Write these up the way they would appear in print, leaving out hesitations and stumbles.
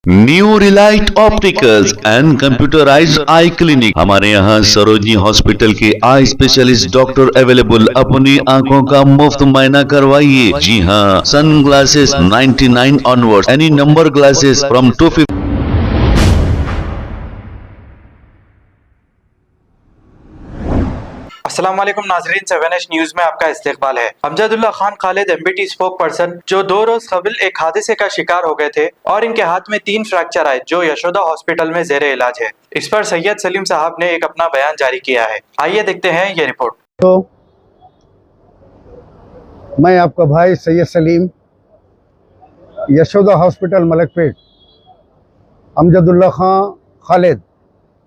New Relight opticals and computerised I clinic. हमारे यहाँ Sarojini hospital के आई स्पेशलिस्ट डॉक्टर अवेलेबल। अपनी आंखों का मुफ्त मुआयना करवाइए। जी हाँ, sunglasses 99 onward, any number glasses from 250। अस्सलाम वालेकुम नाजरीन, 7H न्यूज में आपका इस्तकबाल है। Amjadullah Khan Khalid MBT spoke person जो 2 रोज कबल एक हादसे का शिकार हो गए थे और इनके हाथ में 3 फ्रैक्चर आए जो यशोदा हॉस्पिटल में जेरे इलाज है। इस पर सैयद सलीम साहब ने एक अपना बयान जारी किया है। आइए देखते हैं ये रिपोर्ट। तो मैं आपका भाई Syed Salim, Yashoda hospital Malakpet, Amjadullah Khan Khalid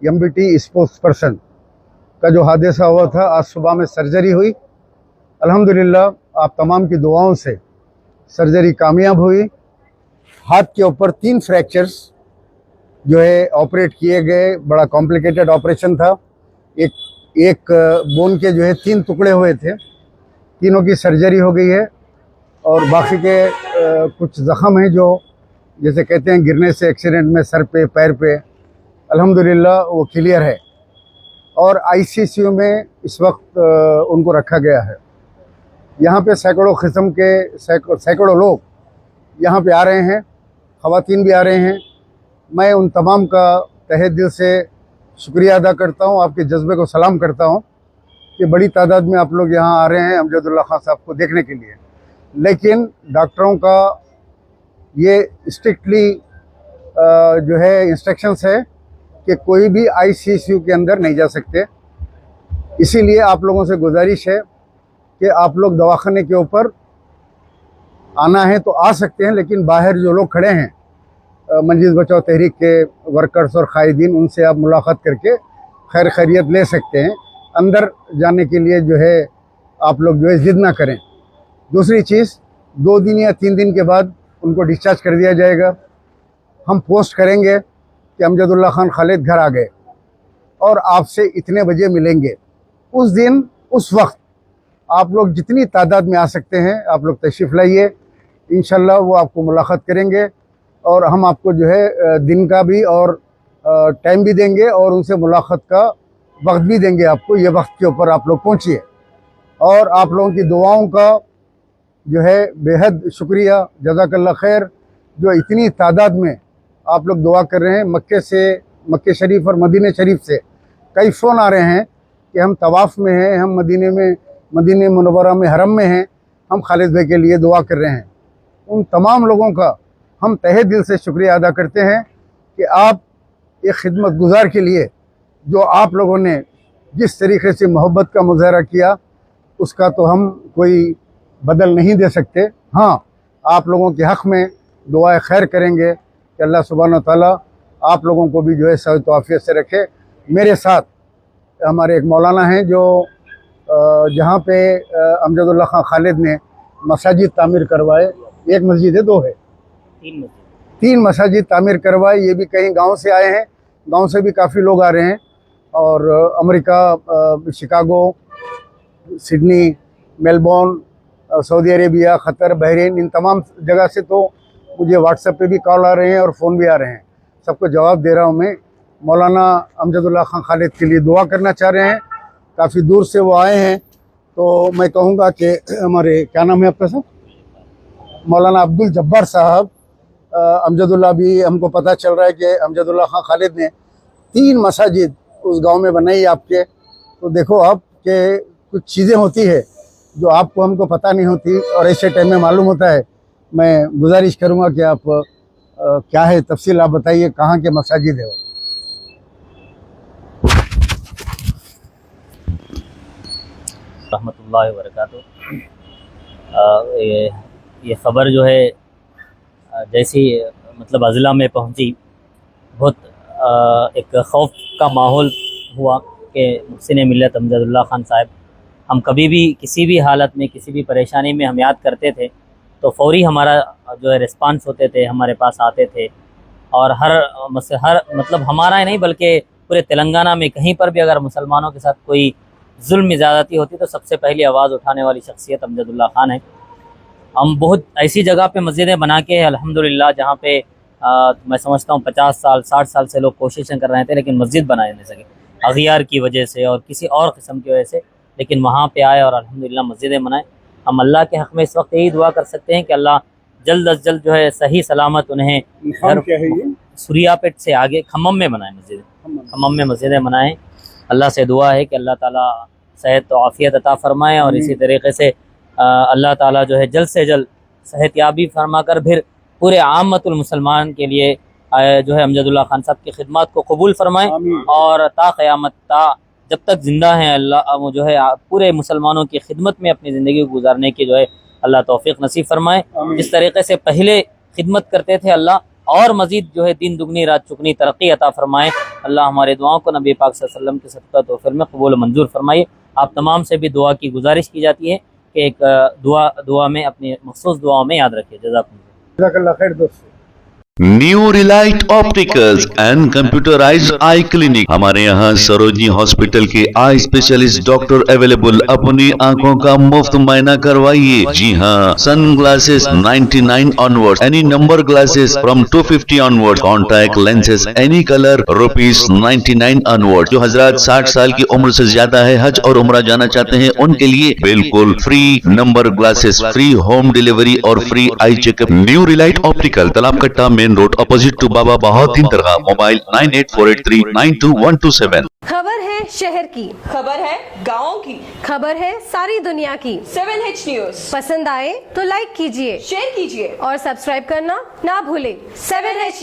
MBT spokes person का जो हादसा हुआ था, आज सुबह में सर्जरी हुई। अल्हम्दुलिल्लाह आप तमाम की दुआओं से सर्जरी कामयाब हुई। हाथ के ऊपर 3 फ्रैक्चर्स जो है ऑपरेट किए गए। बड़ा कॉम्प्लिकेटेड ऑपरेशन था। एक बोन के जो है 3 टुकड़े हुए थे, तीनों की सर्जरी हो गई है और बाकी के कुछ ज़ख़म हैं जो जैसे कहते हैं गिरने से एक्सीडेंट में सर पे पैर पे, अल्हम्दुलिल्लाह वो क्लियर है और ICCU में इस वक्त उनको रखा गया है। यहाँ पे सैकड़ों किस्म के सैकड़ों लोग यहाँ पे आ रहे हैं, ख़वातीन भी आ रहे हैं। मैं उन तमाम का तहे दिल से शुक्रिया अदा करता हूँ, आपके जज्बे को सलाम करता हूँ कि बड़ी तादाद में आप लोग यहाँ आ रहे हैं अमजदुल्ला खान साहब को देखने के लिए। लेकिन डॉक्टरों का ये स्ट्रिक्टली जो है इंस्ट्रक्शंस है कि कोई भी ICCU के अंदर नहीं जा सकते। इसीलिए आप लोगों से गुजारिश है कि आप लोग दवाखाने के ऊपर आना है तो आ सकते हैं, लेकिन बाहर जो लोग खड़े हैं मंजिल बचाओ तहरीक के वर्कर्स और कायदीन, उनसे आप मुलाकात करके खैर खैरियत ले सकते हैं। अंदर जाने के लिए जो है आप लोग जो है ज़िद ना करें। दूसरी चीज़, 2 दिन या 3 दिन के बाद उनको डिस्चार्ज कर दिया जाएगा। हम पोस्ट करेंगे कि अमजदुल्ला खान खालिद घर आ गए और आपसे इतने बजे मिलेंगे। उस दिन उस वक्त आप लोग जितनी तादाद में आ सकते हैं आप लोग तशरीफ़ लाइए। इंशाल्लाह वो आपको मुलाकात करेंगे और हम आपको जो है दिन का भी और टाइम भी देंगे और उनसे मुलाकात का वक्त भी देंगे आपको। ये वक्त के ऊपर आप लोग पहुँचिए और आप लोगों की दुआओं का जो है बेहद शुक्रिया, जज़ाकल्लाह खैर। जो इतनी तादाद में आप लोग दुआ कर रहे हैं। मक्के शरीफ और मदीने शरीफ से कई फ़ोन आ रहे हैं कि हम तवाफ़ में हैं, हम मदीने मुनव्वरा में हरम में हैं, हम खालिद भाई के लिए दुआ कर रहे हैं। उन तमाम लोगों का हम तहे दिल से शुक्रिया अदा करते हैं कि आप एक खिदमत गुजार के लिए जो आप लोगों ने जिस तरीके से मोहब्बत का मुजाहरा किया उसका तो हम कोई बदल नहीं दे सकते। हाँ, आप लोगों के हक़ में दुआएं खैर करेंगे कि अल्लाह सुब्हान व तआला आप लोगों को भी जो है सेहत व आफियत से रखे। मेरे साथ हमारे एक मौलाना हैं जो जहाँ पे अमजदुल्ला खान खालिद ने मसाजिद तामीर करवाए। एक मस्जिद है, 2 है, 3 मसाजिद तामीर करवाए। ये भी कहीं गांव से आए हैं, गांव से भी काफ़ी लोग आ रहे हैं और America, Chicago, Sydney, Melbourne, Saudi Arabia, Qatar, Bahrain, इन तमाम जगह से तो मुझे व्हाट्सएप पे भी कॉल आ रहे हैं और फ़ोन भी आ रहे हैं। सबको जवाब दे रहा हूँ मैं। मौलाना अमजदुल्ला खान खालिद के लिए दुआ करना चाह रहे हैं, काफ़ी दूर से वो आए हैं। तो मैं कहूँगा कि हमारे, क्या नाम है आपका सर, मौलाना अब्दुल जब्बार साहब, अमजदुल्ला भी हमको पता चल रहा है कि अमजदुल्ला खान खालिद ने 3 मसाजिद उस गांव में बनाई आपके। तो देखो अब कि कुछ चीज़ें होती है जो आपको हमको पता नहीं होती और ऐसे टाइम में मालूम होता है। मैं गुजारिश करूँगा कि आप क्या है तफसील आप बताइए, कहाँ के मसाजिद है वो। रहमतुल्लाहि व बरकातुहू। ये ख़बर जो है जैसी मतलब अज़ला में पहुंची, बहुत एक खौफ का माहौल हुआ कि मुहसिन मिल्लत अमजदुल्ला खान साहब, हम कभी भी किसी भी हालत में किसी भी परेशानी में हम याद करते थे तो फ़ौरी हमारा जो है रिस्पांस होते थे, हमारे पास आते थे और हर मतलब हमारा ही नहीं बल्कि पूरे तेलंगाना में कहीं पर भी अगर मुसलमानों के साथ कोई जुल्म ज़्यादती होती तो सबसे पहली आवाज़ उठाने वाली शख्सियत अमजदुल्ला खान है। हम बहुत ऐसी जगह पे मस्जिदें बना के अल्हम्दुलिल्लाह जहाँ पे मैं समझता हूँ 50 साल 60 साल से लोग कोशिशें कर रहे थे लेकिन मस्जिद बना नहीं सके, अगियार की वजह से और किसी और किस्म की वजह से, लेकिन वहाँ पे आए और अल्हम्दुलिल्लाह मस्जिदें बनाए। हम अल्लाह के हक़ में इस वक्त यही दुआ कर सकते हैं कि अल्लाह जल्द अज जल्द जो है सही सलामत उन्हें घर सुरियापेट से आगे खम्मम में बनाए, मस्जिद खम्मम में मस्जिदें बनाएं। अल्लाह से दुआ है कि अल्लाह ताला सेहत और आफ़ियत अता फ़रमाएँ और इसी तरीके से अल्लाह ताला जो है जल्द से जल्द सेहतयाबी फरमा कर फिर पूरे आमतुल मुसलमान के लिए जो है अमजदुल्ला खान साहब की खिदमत को कबूल फरमाएँ और ता क़यामत ता जब तक ज़िंदा हैं अल्लाह वो जो है पूरे मुसलमानों की खिदमत में अपनी ज़िंदगी को गुजारने की जो है अल्लाह तौफ़ीक़ नसीब फरमाए। जिस तरीके से पहले खिदमत करते थे अल्लाह और मज़ीद जो है दिन दुगनी रात चुगनी तरक्की अता फ़रमाए। अल्लाह हमारे दुआओं को नबी पाक सल्लल्लाहु अलैहि वसल्लम के सदक़ा तौफ़ीक़ में कबूल मंजूर फरमाइए। आप तमाम से भी दुआ की गुजारिश की जाती है कि एक दुआ में अपनी मखसूस दुआओं में याद रखिए। जज़ाकल्लाह खैर दोस्तों। New Relight opticals and computerised I clinic, हमारे यहाँ सरोजनी हॉस्पिटल के आई स्पेशलिस्ट डॉक्टर अवेलेबल, अपनी आंखों का मुफ्त मायना करवाइए। जी हाँ, sunglasses 99 onward, any number glasses from 250 onward, contact lenses any colour ₹99 onward. जो हजरात 60 साल की उम्र से ज्यादा है, हज और उम्रा जाना चाहते हैं, उनके लिए बिल्कुल free number glasses, free home delivery और free eye checkup. New relight optical, Talab Katta main road, opposite to Baba Bahauddin Dargah. Mobile 9848392127। खबर है शहर की, खबर है गाँव की, खबर है सारी दुनिया की। 7H न्यूज पसंद आए तो लाइक कीजिए, शेयर कीजिए और सब्सक्राइब करना ना भूले। 7H news.